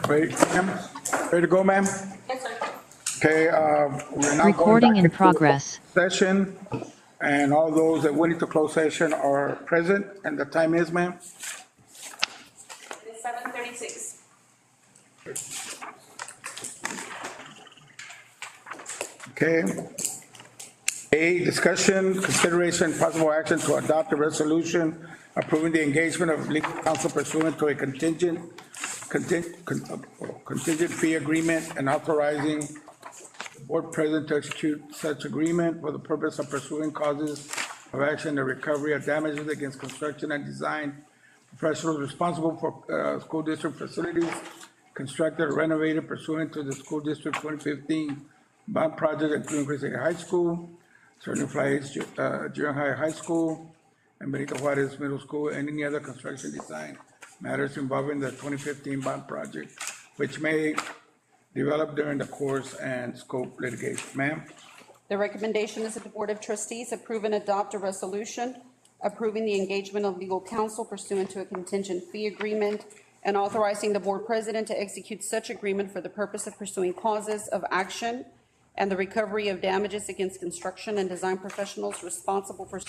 Ready, ma'am? Ready to go, ma'am? Yes, sir. Okay, we're now going Recording back in into progress. session, and all those that went into closed session are present, and the time is, ma'am? It's 7:36. Okay. A, discussion, consideration, possible action to adopt a resolution approving the engagement of legal counsel pursuant to a contingent fee agreement and authorizing the board president to execute such agreement for the purpose of pursuing causes of action and recovery of damages against construction and design professionals responsible for school district facilities constructed or renovated pursuant to the school district 2015 bond project at Green Creek City High School, Certain Flights, Junior High School, and Benito Juarez Middle School, and any other construction design matters involving the 2015 bond project, which may develop during the course and scope litigation. Ma'am? The recommendation is that the Board of Trustees approve and adopt a resolution approving the engagement of legal counsel pursuant to a contingent fee agreement and authorizing the board president to execute such agreement for the purpose of pursuing causes of action and the recovery of damages against construction and design professionals responsible for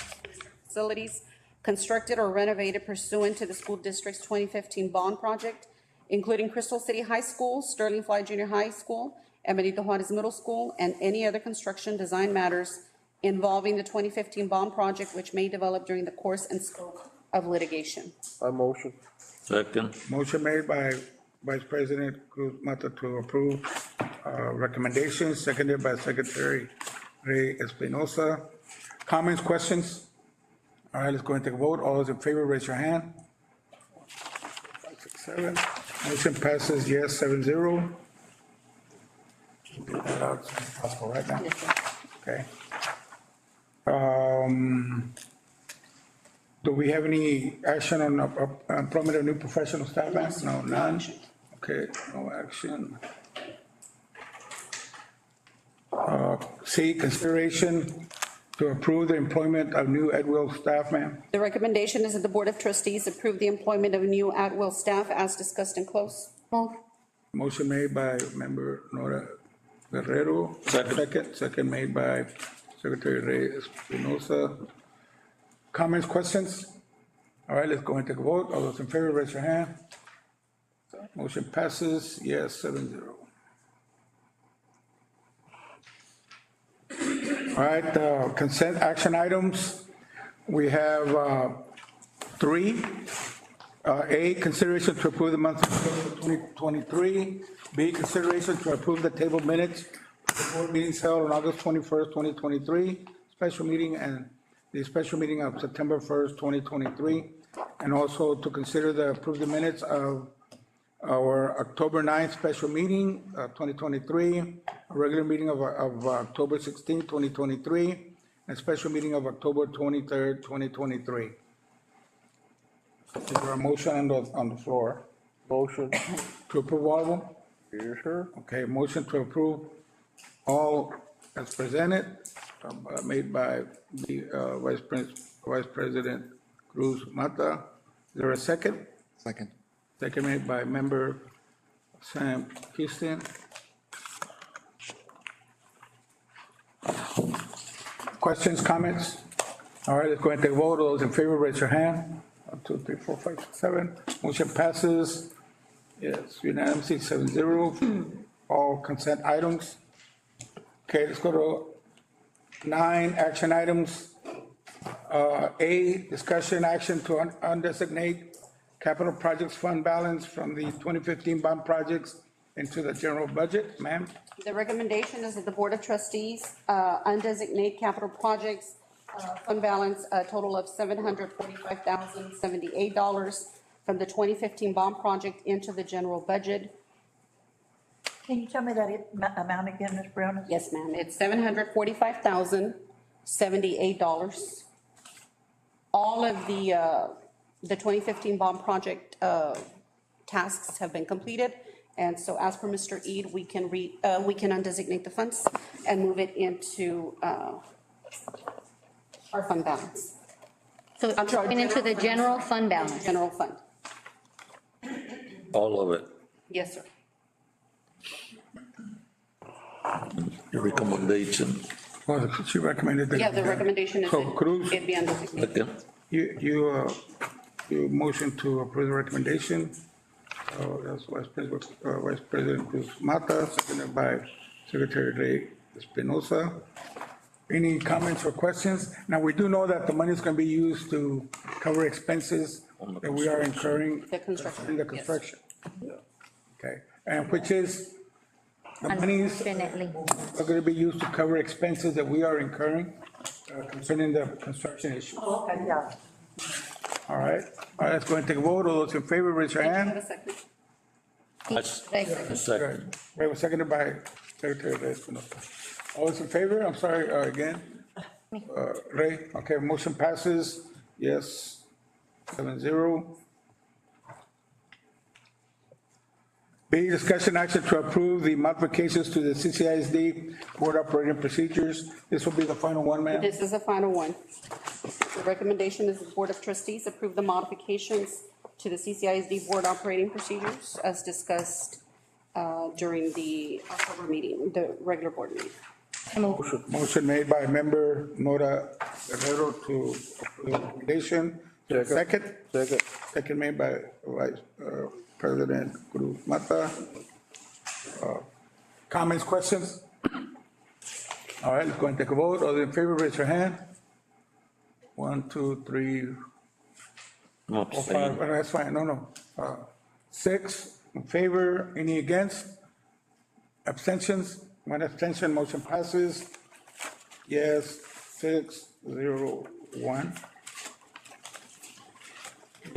facilities constructed or renovated pursuant to the school district's 2015 bond project, including Crystal City High School, Sterling Fly Junior High School, and Benito Juarez Middle School, and any other construction design matters involving the 2015 bond project which may develop during the course and scope of litigation. I motion. Second. Motion made by Vice President Cruz Mata to approve recommendations, seconded by Secretary Ray Espinosa. Comments, questions? All right, let's go and take a vote. All those in favor, raise your hand. 5, 6, 7. Motion passes yes, 7-0. Get that out as soon as possible right now. Yes, sir. Okay. Do we have any action on employment of new professional staff? Ma'am? No, none. Okay, no action. C, consideration to approve the employment of new at-will staff, ma'am. The recommendation is that the Board of Trustees approve the employment of new at-will staff as discussed in close. Motion made by Member Nora Guerrero. Second made by Secretary Ray Espinosa. Comments, questions? All right, let's go and take a vote. All those in favor, raise your hand. Motion passes, yes, 7-0. All right, consent action items. We have 3. A, consideration to approve the monthly report for 2023. B, consideration to approve the table minutes of the board meetings held on August 21st, 2023, special meeting, and the special meeting of September 1st, 2023. And also to consider the approve the minutes of our October 9th special meeting, 2023, a regular meeting of October 16th, 2023, and special meeting of October 23rd, 2023. Is there a motion on the floor Motion. to approve all of them? Yes, sir. Okay, motion to approve all as presented, made by the Vice President Cruz Mata. Is there a second? Second. Second made by Member Sam Houston. Questions, comments? All right, let's go ahead and take a vote. All those in favor, raise your hand. 1, 2, 3, 4, 5, 6, 7. Motion passes. Yes, unanimously 7-0. All consent items. Okay, let's go to 9 action items. A, discussion action to undesignate capital projects fund balance from the 2015 bond projects into the general budget. Ma'am? The recommendation is that the Board of Trustees undesignate capital projects fund balance a total of $745,078 from the 2015 bond project into the general budget. Can you tell me that amount again, Ms. Brown? Yes, ma'am. It's $745,078. All of the 2015 bond project tasks have been completed, and so as per Mr. Eid, we can undesignate the funds and move it into our fund balance. So it's going into the general fund balance. General fund. All of it. Yes, sir. Your recommendation. Well, she recommended that. Yeah, the recommendation is So that Cruz, it be undesignated. Second. you motion to approve the recommendation. That's Vice President Cruz Mata, seconded by Secretary Ray Espinosa. Any comments or questions? Now, we do know that the money is going to be used to cover expenses that we are incurring. The construction, In the yes. construction. Okay, and which is, the monies Unfortunately. are going to be used to cover expenses that we are incurring concerning the construction issue. Okay, yeah. All right, let's go and take a vote. All those in favor, raise your Can I have hand. a second? Second. We have a seconded by Secretary Ray Espinosa. All those in favor, I'm sorry, again? Ray, okay, motion passes, yes, 7-0. B, discussion action to approve the modifications to the CCISD board operating procedures. This will be the final one, ma'am. This is the final one. The recommendation is the Board of Trustees approve the modifications to the CCISD board operating procedures as discussed during the October meeting, the regular board meeting. I move. Motion made by member Nora Guerrero to approve the recommendation. Second? Second. Second made by Vice President Cruz Mata. Comments, questions? All right, let's go and take a vote. All those in favor, raise your hand. 1, 2, 3, No 4, 5. abstain. That's fine, no. 6 in favor, any against? Abstentions? 1 abstention, motion passes. Yes, 6-0-1. You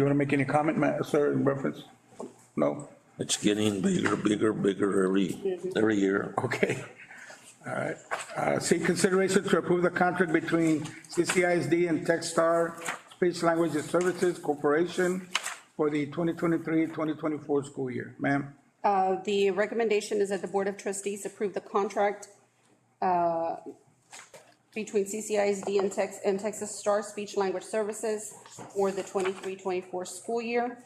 want to make any comment, sir, in reference? No? It's getting bigger every year. Okay. All right. C, consideration to approve the contract between CCISD and Techstar Speech Language Services Corporation for the 2023-2024 school year. Ma'am? The recommendation is that the Board of Trustees approve the contract between CCISD and Texas Star Speech Language Services for the 23-24 school year.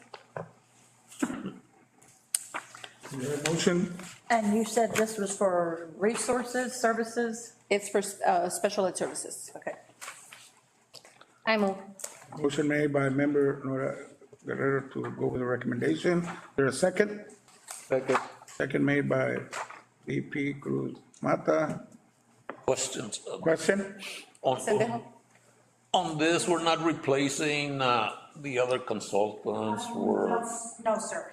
Is there a motion? And you said this was for resources, services? It's for special ed services. Okay. I move. Motion made by member Nora Guerrero to go with the recommendation. Is there a second? Second. Second made by VP Cruz Mata. Questions? Question? Sendejo? On this, we're not replacing the other consultants, No, sir.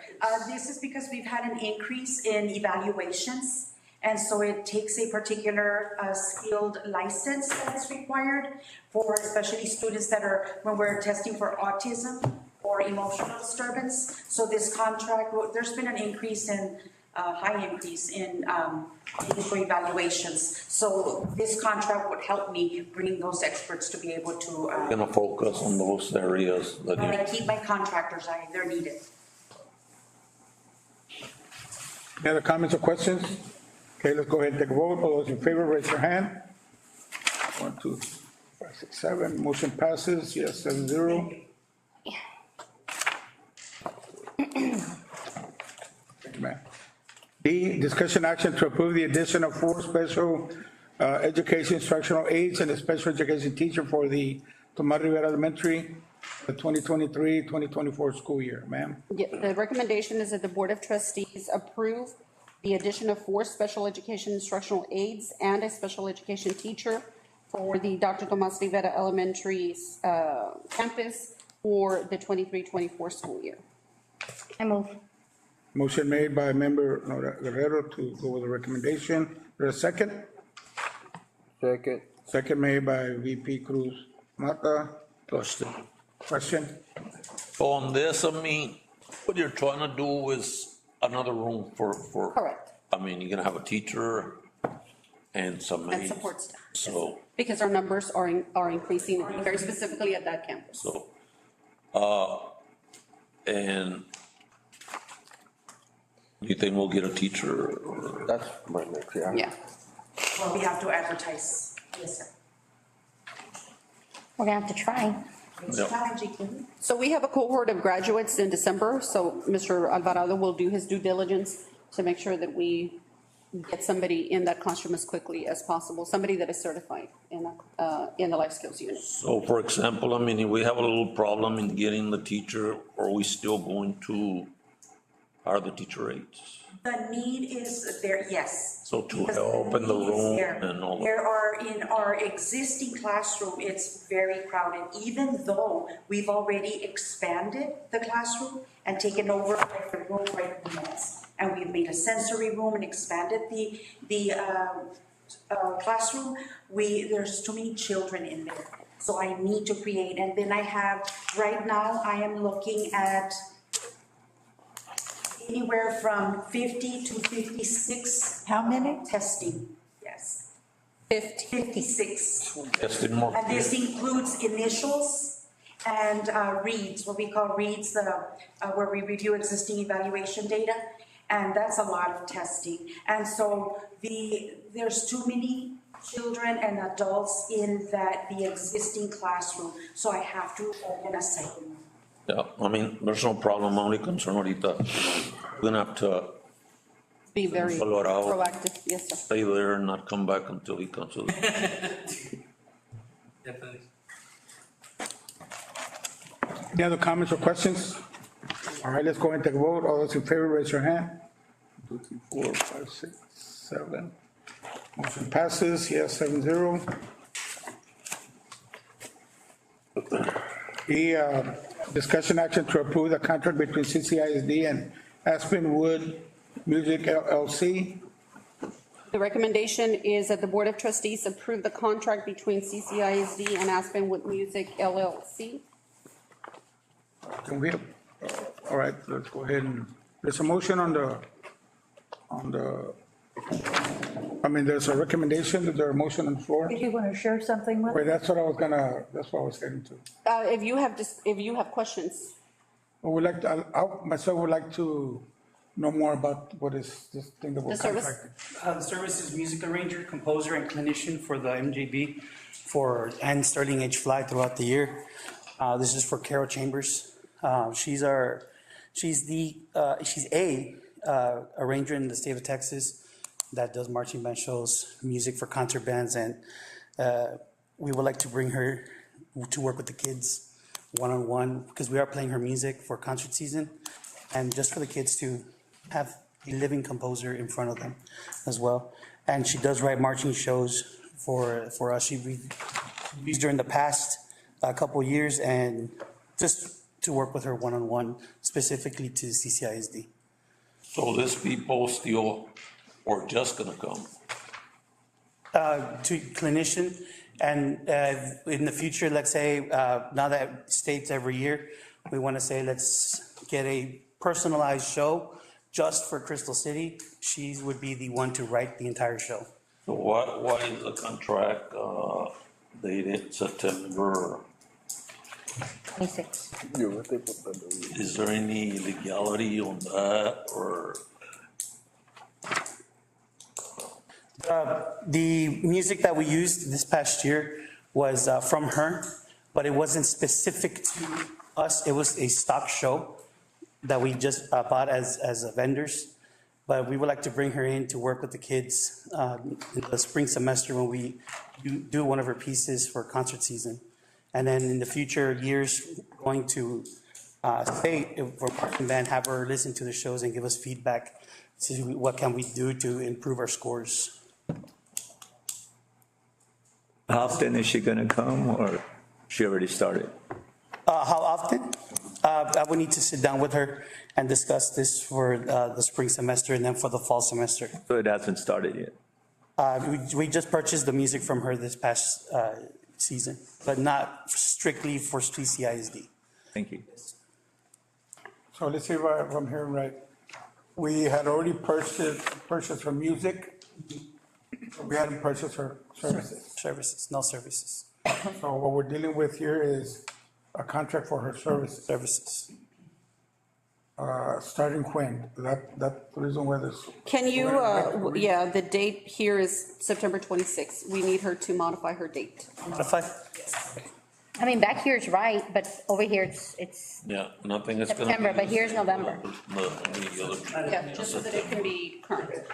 This is because we've had an increase in evaluations, and so it takes a particular skilled license that's required for especially students that are, when we're testing for autism or emotional disturbance. So this contract, there's been an increase in, high increase in for evaluations. So this contract would help me bring those experts to be able to, gonna focus on those areas that when I you, keep my contractors, they're needed. Any other comments or questions? Okay, let's go ahead and take a vote. All those in favor, raise your hand. 1, 2, 5, 6, 7. Motion passes. Yes, 7-0. Thank you, ma'am. D, discussion action to approve the addition of 4 special education instructional aides and a special education teacher for the Tomás Rivera Elementary, the 2023-2024 school year. Ma'am? Yeah, the recommendation is that the Board of Trustees approve the addition of 4 special education instructional aides and a special education teacher for the Dr. Tomás Rivera Elementary campus for the 23-24 school year. I move. Motion made by member Nora Guerrero to go with the recommendation. There's a second? Second. Second made by VP Cruz Mata. question. Question? So on this, I mean, what you're trying to do is another room for. Correct. I mean, you're gonna have a teacher and some And aides. support staff. So, Because our numbers are increasing very specifically at that campus. and you think we'll get a teacher or? That's my next, yeah. Yeah. Well, we have to advertise. Yes, sir. We're gonna have to try. It's Yeah. challenging. So we have a cohort of graduates in December, so Mr. Alvarado will do his due diligence to make sure that we get somebody in that classroom as quickly as possible, somebody that is certified in the life skills unit. So for example, I mean, if we have a little problem in getting the teacher, are we still going to hire the teacher aides? The need is there, yes. So to Because help in the need is room there. and all that. There are, in our existing classroom, it's very crowded, even though we've already expanded the classroom and taken over like the room right next. And we've made a sensory room and expanded the classroom. There's too many children in there. So I need to create, and then I have, right now, I am looking at anywhere from 50 to 56. How many? Testing, yes. 56. Testing more. And this includes initials and reads, what we call reads, where we review existing evaluation data. And that's a lot of testing. And so there's too many children and adults in the existing classroom. So I have to open a second one. Yeah, I mean, there's no problem, only concern ahorita, we're gonna have to Be very Follow it out. proactive, yes, sir. stay there and not come back until he comes to the. Definitely. Any other comments or questions? All right, let's go and take a vote. All those in favor, raise your hand. 2, 3, 4, 5, 6, 7. Motion passes, yes, 7-0. Discussion action to approve the contract between CCISD and Aspen Wood Music LLC. The recommendation is that the Board of Trustees approve the contract between CCISD and Aspen Wood Music LLC. Can we, all right, let's go ahead and, there's a motion I mean, there's a recommendation, is there a motion on the floor? Did you want to share something with? Wait, that's what I was heading to. If you have questions, I would like, myself would like to know more about what is this thing that we're The service? contracting. The service is music arranger, composer, and clinician for the MJB and Sterling H. Fly throughout the year. This is for Carol Chambers. She's a arranger in the state of Texas that does marching band shows, music for concert bands, and we would like to bring her to work with the kids one-on-one, because we are playing her music for concert season, and just for the kids to have a living composer in front of them as well. And she does write marching shows for us. We've used her in the past couple years, and just to work with her one-on-one, specifically to CCISD. So this people still, or just gonna come? To clinician, and in the future, let's say, now that it states every year, we want to say, let's get a personalized show just for Crystal City. She would be the one to write the entire show. So what is the contract, dated September? 26. Is there any legality on that, or? The music that we used this past year was from her, but it wasn't specific to us. It was a stock show that we just bought as vendors. But we would like to bring her in to work with the kids in the spring semester when we do one of her pieces for concert season. And then in the future years, going to state for marching band, have her listen to the shows and give us feedback to what can we do to improve our scores. How often is she gonna come, or she already started? How often? I would need to sit down with her and discuss this for the spring semester and then for the fall semester. So it hasn't started yet? We just purchased the music from her this past season, but not strictly for CCISD. Thank you. So let's see if I'm hearing right. We had already purchased her music. We hadn't purchased her services. Services, no services. So what we're dealing with here is a contract for her services. Services. Starting when? That's the reason why this. can you, yeah, the date here is September 26th. We need her to modify her date. Modify? I mean, back here is right, but over here it's Yeah, nothing is gonna. September, be but here's November. The other. Yeah, just so that it can be current.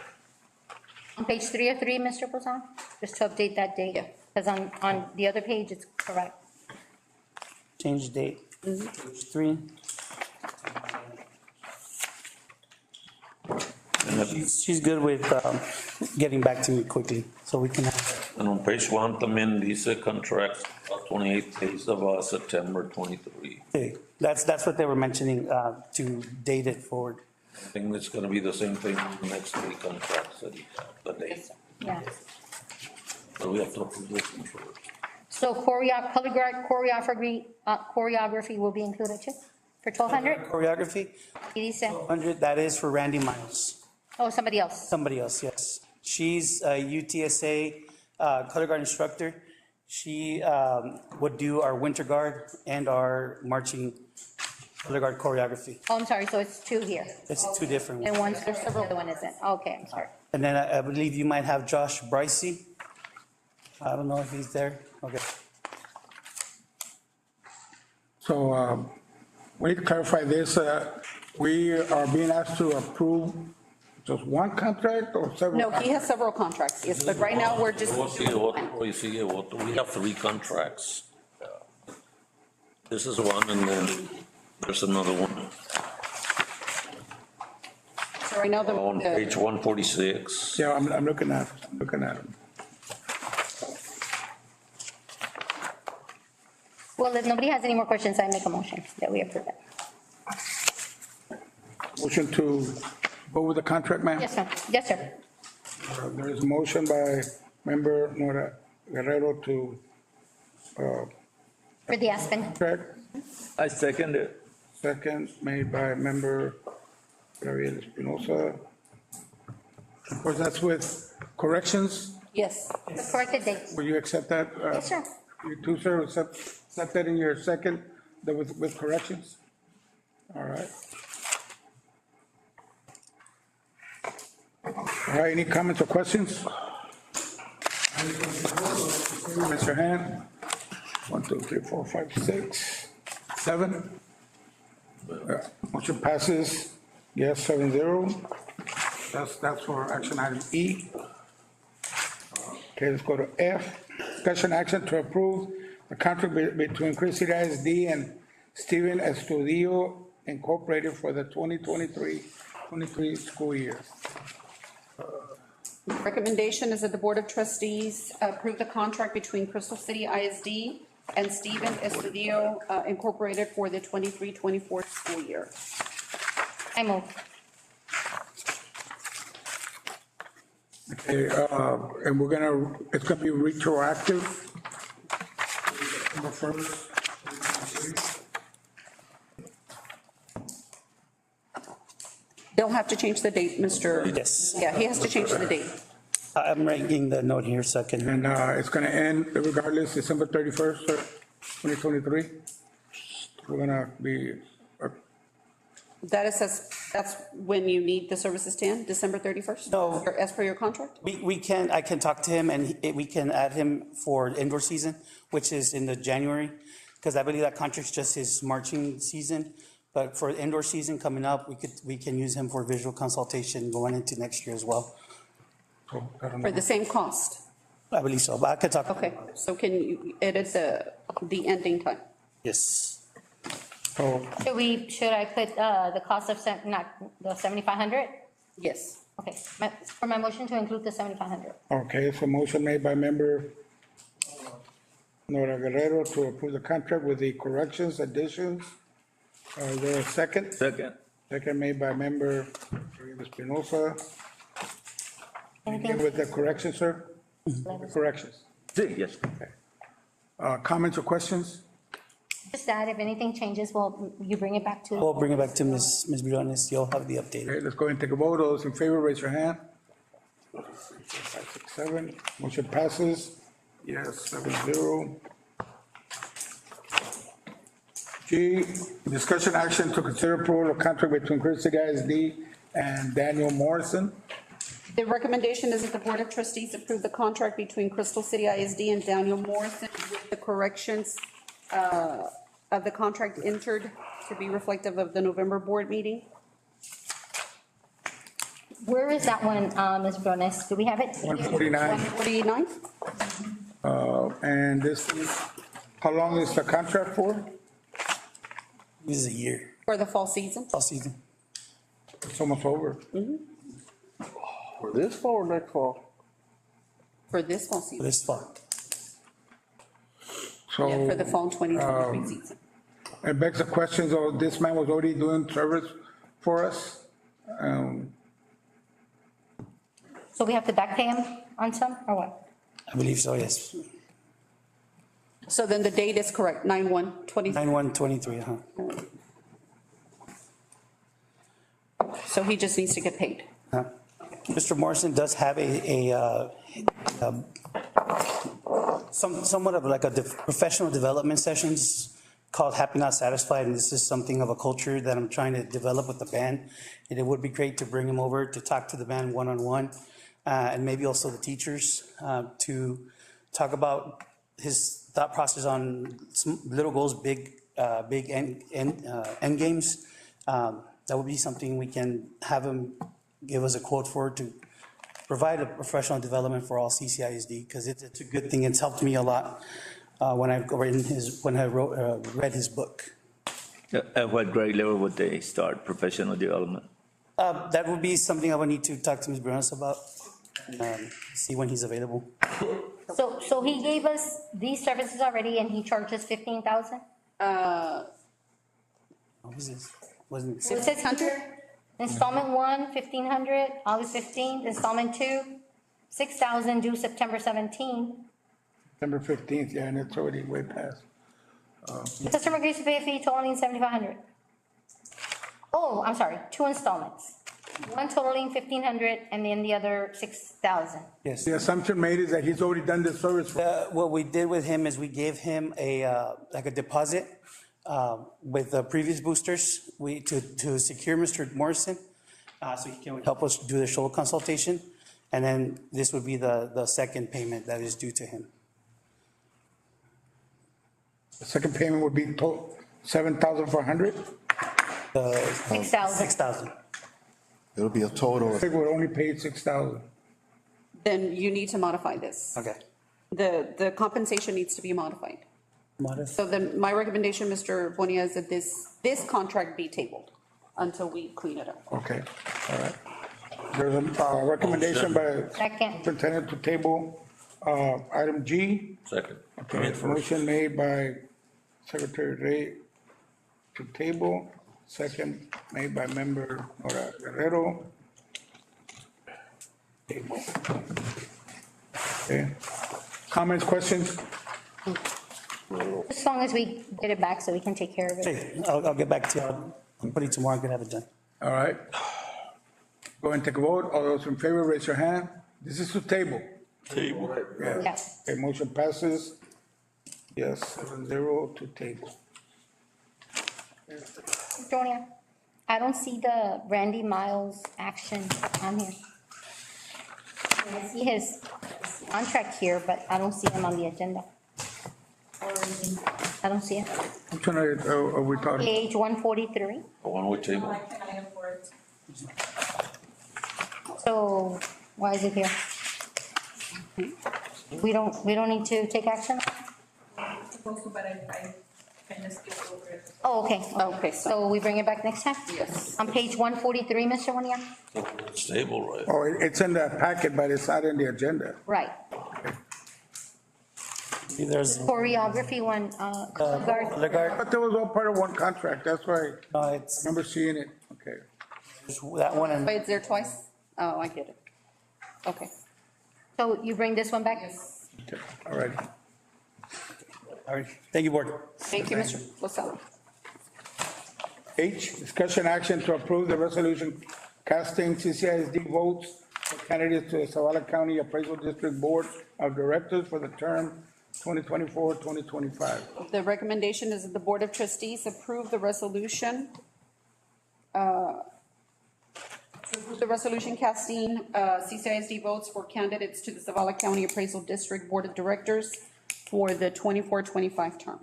on page 303, Mr. Posan, just to update that date. Yeah. Because on the other page, it's correct. Change date. Page 3. She's good with getting back to me quickly, so we can have. And on page one, también dice contract 28 days of September 23. Okay, that's what they were mentioning, to date it forward. I think it's gonna be the same thing the next three contracts that he had, the date. Yeah. But we have to approve this one first. So choreography will be included too, for 1,200? Choreography, Y dice, 100, that is for Randy Miles. oh, somebody else. Somebody else, yes. She's a UTSA color guard instructor. She would do our winter guard and our marching color guard choreography. Oh, I'm sorry, so it's two here. It's two different ones. And one's, there's the other one isn't. Okay, I'm sorry. And then I believe you might have Josh Bricey. I don't know if he's there. Okay. So we need to clarify this. We are being asked to approve just one contract or several? No, he has several contracts, yes, but right now we're just. We have three contracts. This is one and then there's another one So right now, on page 146. Yeah, I'm looking at them. Well, if nobody has any more questions, I make a motion that we approve it. Motion to go with the contract, ma'am? Yes, sir. Yes, sir. There is a motion by member Nora Guerrero to For the Aspen. contract. I second it. Second made by member Gabriel Espinosa. Of course, that's with corrections. Yes, The corrected date. Will you accept that? Yes, sir. You too, sir, accept that in your second, that with corrections? All right. All right, any comments or questions? Raise your hand. 1, 2, 3, 4, 5, 6, 7. Motion passes, yes, 7-0. That's for action item E. Okay, let's go to F. Discussion action to approve the contract between CCISD and Steven Estudio Incorporated for the 2023 school year. recommendation is that the Board of Trustees approve the contract between Crystal City ISD and Stephen Estudio Incorporated for the 23-24 school year. I move. Okay, and it's gonna be retroactive. December 1st. They'll have to change the date, Mr. Yes. Yeah, he has to change the date. I'm writing the note here, second. And it's gonna end regardless, December 31st, 2023. We're gonna be, That's when you need the services to end, December 31st? No. As per your contract? I can talk to him and we can add him for indoor season, which is in the January, because I believe that contract's just his marching season. But for indoor season coming up, we can use him for visual consultation going into next year as well. I don't For know. the same cost? I believe so, but I could talk. Okay, so can you edit the ending time? Yes. So, Should I put the cost of, not the 7,500? Yes. Okay, for my motion to include the 7,500. okay, so motion made by member Nora Guerrero to approve the contract with the corrections, additions. Is there a second? Second. Second made by member Espinosa. Anything? With the corrections, sir? Corrections. Yes. Comments or questions? Just that if anything changes, well, you bring it back to. We'll bring it back to Ms. Briones. You'll have the update. Okay, let's go and take a vote. Those in favor, raise your hand. 5, 6, 7. Motion passes. Yes, 7-0. G, discussion action to consider approval of contract between CCISD and Daniel Morrison. The recommendation is that the Board of Trustees approve the contract between Crystal City ISD and Daniel Morrison with the corrections of the contract entered to be reflective of the November board meeting. Where is that one, Ms. Brones? Do we have it? 149. 149? And this is, how long is the contract for? This is a year, For the fall season? all season. It's almost over. For this fall or next fall? For this fall for season? this fall. So. Yeah, for the fall 2023 season. It begs the question, so this man was already doing service for us? So we have to back pay him on some, or what? I believe so, yes. So then the date is correct, 9/1/20, 9/1/23, so he just needs to get paid. Mr. Morrison does have somewhat of like a professional development sessions called Happy Not Satisfied, and this is something of a culture that I'm trying to develop with the band. And it would be great to bring him over to talk to the band one-on-one, and maybe also the teachers, to talk about his thought process on some little goals, big end games. That would be something we can have him give us a quote for, to provide a professional development for all CCISD, because it's a good thing. It's helped me a lot when I read his book. At what grade level would they start professional development? That would be something I would need to talk to Ms. Brunas about, see when he's available. So he gave us these services already and he charges 15,000? What was this? Wasn't So it it? says here, installment 1, 1,500, August 15th, installment 2, 6,000 due September 17. September 15th, yeah, and it's already way past. The customer agrees to pay a fee totaling 7,500. Oh, I'm sorry, 2 installments. One totaling 1,500 and then the other 6,000. Yes. The assumption made is that he's already done this service for. What we did with him is we gave him like a deposit with the previous boosters, to secure Mr. Morrison, so he can help us do the shoulder consultation. And then this would be the second payment that is due to him. The second payment would be 7,400. 6,000. 6,000. It'll be a total I of, think we're only paid 6,000. Then you need to modify this. Okay. The compensation needs to be modified. Modest. So then my recommendation, Mr. Bonilla, is that this contract be tabled until we clean it up. Okay, all right. There's a recommendation by Second. Superintendent to table item G. Second. Okay, motion made by Secretary Ray to table, second made by Member Nora Guerrero. Table. Okay. Comments, questions? As long as we get it back so we can take care of it. Hey, I'll get back to you. I'm putting tomorrow, I can have it done. All right. Go ahead and take a vote. All those in favor, raise your hand. This is to table. Table. Yeah. Yes. Okay, motion passes. Yes, 7-0 to table. Jonia, I don't see the Randy Miles action on here. I see his contract here, but I don't see him on the agenda. I don't see it. I'm trying to, are we talking? Page 143. The one with table. So why is it here? We don't need to take action? Supposed to, but I kind of skipped over it. Oh, okay. Okay, so, So we bring it back next time? yes. On page 143, Mr. Bonilla? It's table, right? Oh, it's in the packet, but it's not in the agenda. Right. There's, Choreography one, guard. But that was all part of one contract, that's why I it's remember seeing it. Okay. that one, and Wait, it's there twice? Oh, I get it. Okay. So you bring this one back? Okay, all right. all right, thank you, board. Thank you, Mr. Lozano. H, discussion action to approve the resolution casting CCISD votes for candidates to the Zavala County Appraisal District Board of Directors for the term 2024-2025. The recommendation is that the Board of Trustees approve the resolution. To approve the resolution casting CCISD votes for candidates to the Zavala County Appraisal District Board of Directors for the 24-25 term.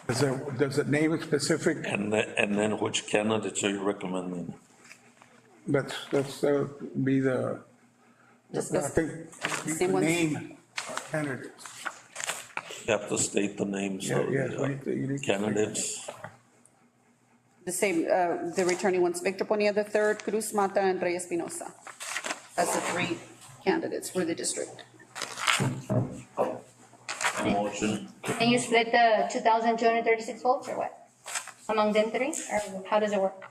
Does it name specific? And then which candidates are you recommending? Let's be the, I Discuss think, same ones. name candidates. You have to state the names of Yes, the you need to- candidates. The same, the returning ones, Victor Bonilla III, Cruz Mata, and Reyes Espinosa. That's the three candidates for the district. Motion. Can you split the 2,236 votes or what? Among them three, or how does it work?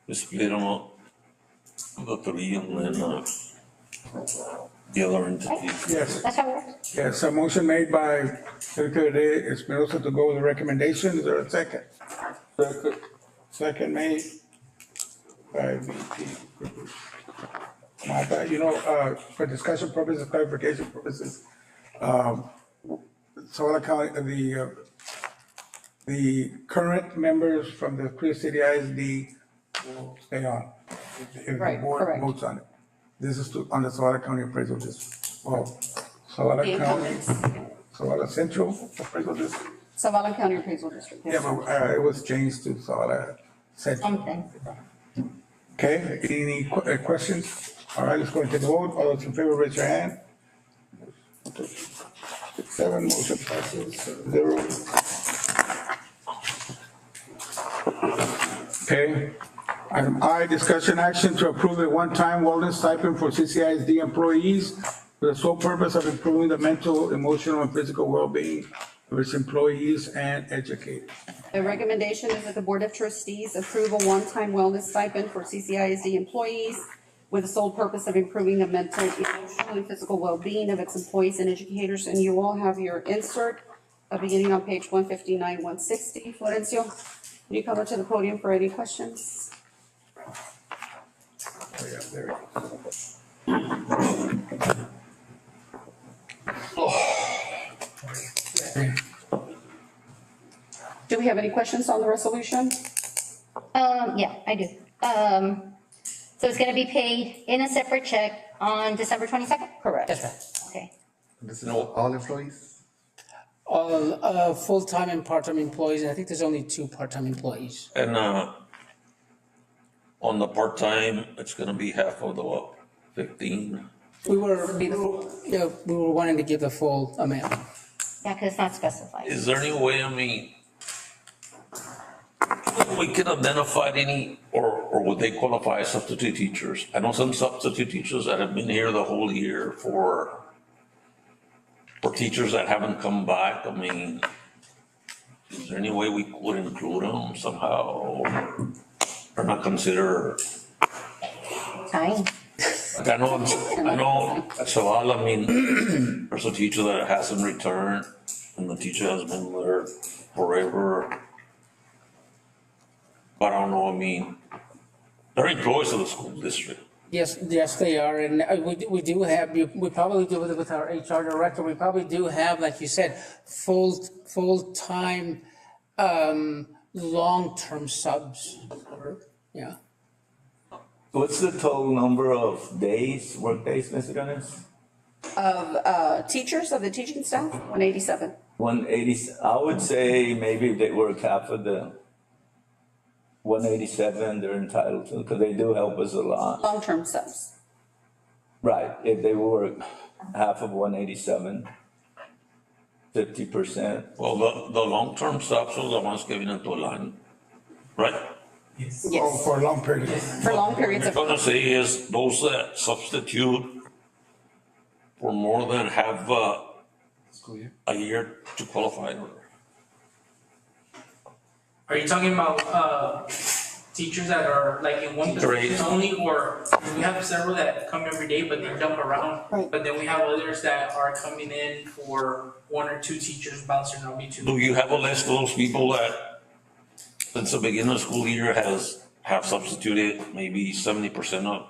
We split them up, the three, and then, the other entities. Yes, That's how it works? yes, a motion made by Secretary Espinosa to go with the recommendation. Is there a second? Second made by VP. Mata. For discussion purposes, clarification purposes, Zavala County, the current members from the CCISD will stay on. If the Right, board correct. votes on it. This is on the Zavala County Appraisal District. Well, Zavala The County, incumbents, Zavala Central Appraisal District. Zavala County Appraisal District. Yeah, but it was changed to Zavala Central. Something. Okay, any questions? All right, let's go and take a vote. All those in favor, raise your hand. 6, 7, motion passes 0. Okay. Item I, discussion action to approve a one-time wellness stipend for CCISD employees for the sole purpose of improving the mental, emotional, and physical well-being of its employees and educators. The recommendation is that the Board of Trustees approve a one-time wellness stipend for CCISD employees with the sole purpose of improving the mental, emotional, and physical well-being of its employees and educators. And you all have your insert beginning on page 159, 160. Florencio, can you come up to the podium for any questions? Oh, yeah, there it is. Do we have any questions on the resolution? Yeah, I do. So it's gonna be paid in a separate check on December 22nd? Correct. That's right. Okay. This is all employees? All, full-time and part-time employees, and I think there's only 2 part-time employees. And, on the part-time, it's gonna be half of the, 15? We were wanting to give the full amount. Yeah, because it's not specified. Is there any way, we can identify any, or would they qualify as substitute teachers? I know some substitute teachers that have been here the whole year for teachers that haven't come back. Is there any way we could include them somehow, or not consider? Time. Like I know at Zavala, there's a teacher that hasn't returned, and the teacher has been there forever. But I don't know, they're employees of the school district. Yes, they are, and we do have, we probably do it with our HR director, we probably do have, like you said, full-time, long-term subs, yeah. What's the total number of days, work days, Mr. Ganes? Of teachers, of the teaching staff, 187. 180, I would say maybe if they work half of the 187, they're entitled to, because they do help us a lot. Long-term subs. Right, if they work half of 187, 50%. Well, the long-term subs are the ones giving it to a line, right? Yes. For a long period. For long periods What of I'm gonna say is those that substitute for more than half a year to qualify. Are you talking about teachers that are like in one position only, or we have several that come every day, but they jump around? Right. But then we have others that are coming in for 1 or 2 teachers bouncing around between. Do you have a list of those people that, since the beginning of the school year, have substituted maybe 70% of?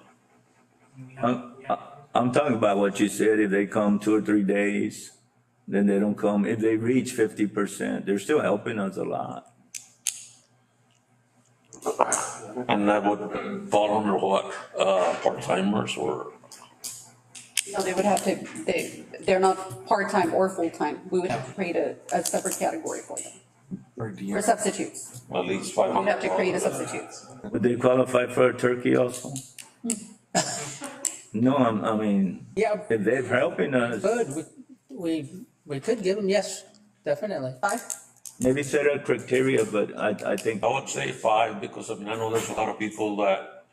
I'm talking about what you said, if they come 2 or 3 days, then they don't come. If they reach 50%, they're still helping us a lot. And that would fall under what, part-timers or? No, they would have to, they're not part-time or full-time. We would have to create a separate category for them. For substitutes. At least You 500. have to create a substitute. Would they qualify for a turkey also? No, I mean, Yeah, if they're helping us, good, we could give them, yes, definitely. maybe set a criteria, but I think I would say 5, because I mean, I know there's a lot of people that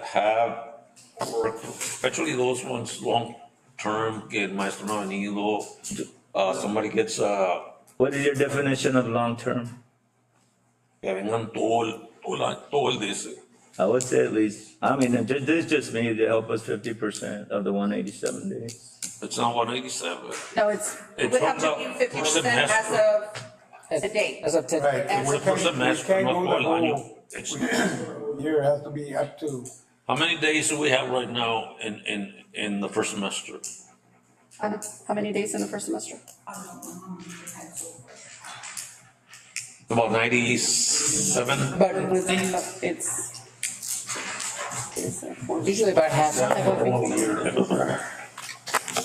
have worked, especially those ones long-term, que el maestro no ha venido, somebody gets, what is your definition of long-term? que vengan todo el this. I would say at least, I mean, this is just me to help us 50% of the 187 days. It's not 187. No, it would have comes to out be per 50% semester. as of today. As of today. Right. As Por of por semestre, no todo el año. It's- Year has to be up to, How many days do we have right now in the first semester? How many days in the first semester? About 97? But It's usually about half.